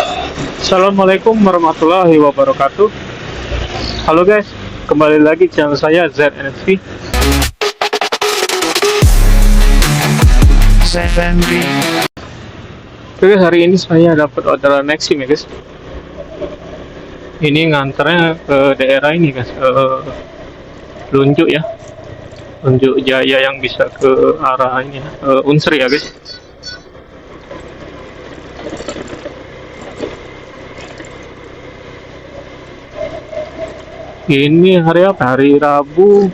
Assalamualaikum warahmatullahi wabarakatuh. Halo guys, kembali lagi channel saya ZNSV. Oke guys, hari ini saya dapat orderan Nexim ya guys. Ini nganternya ke daerah ini guys, Lunjuk ya, Lunjuk Jaya yang bisa ke arah ini ya, Unsri ya guys. Ini hari apa? Hari Rabu.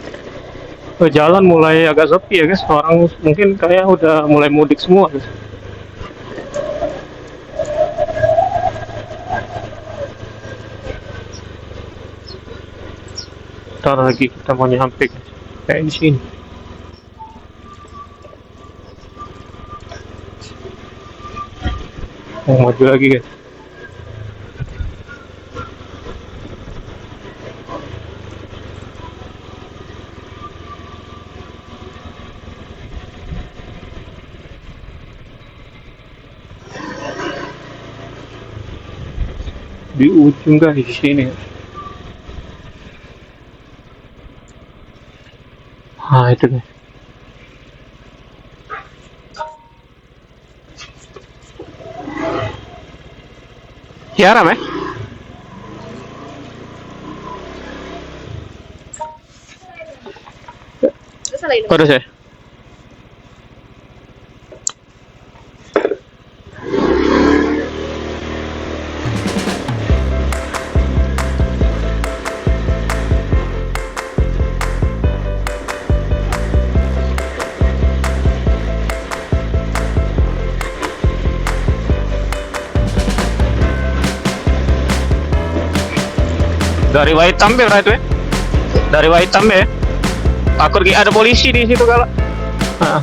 Jalan mulai agak sepi ya guys. Orang mungkin kayak udah mulai mudik semua guys. Ntar lagi kita mau nyampe guys. Kayak di sini. Mau maju lagi guys. Di ujung guys, di sini. Ah itu guys. Siaram ya? Kode saya. Dari Waitambe right ya? Dari Waitambe ya? Takut ada polisi di situ kalau. Nah.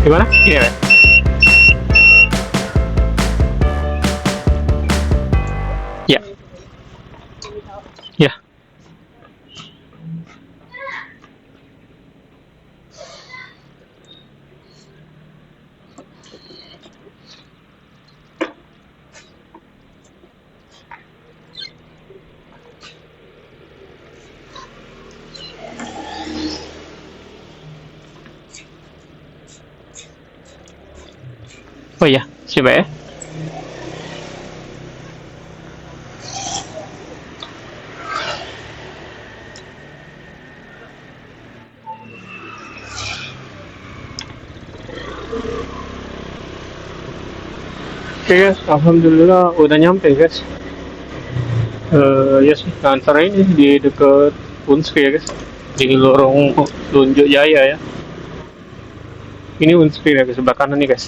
Gimana? Iya. Ya. Ya. Oh iya, coba ya. Oke guys, alhamdulillah udah nyampe guys. Ya sih, ngantar ini di deket Unski ya guys, di lorong Lunjuk Jaya ya. Ini Unski ya guys, sebelah kanan nih guys.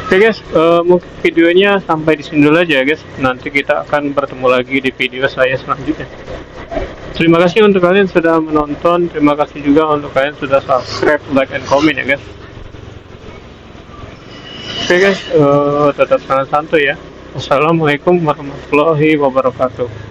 Oke guys, mungkin videonya sampai di sini dulu aja ya guys. Nanti kita akan bertemu lagi di video saya selanjutnya. Terima kasih untuk kalian sudah menonton. Terima kasih juga untuk kalian sudah subscribe, like, and comment ya guys. Oke guys, tetap sangat santuy ya. Wassalamualaikum warahmatullahi wabarakatuh.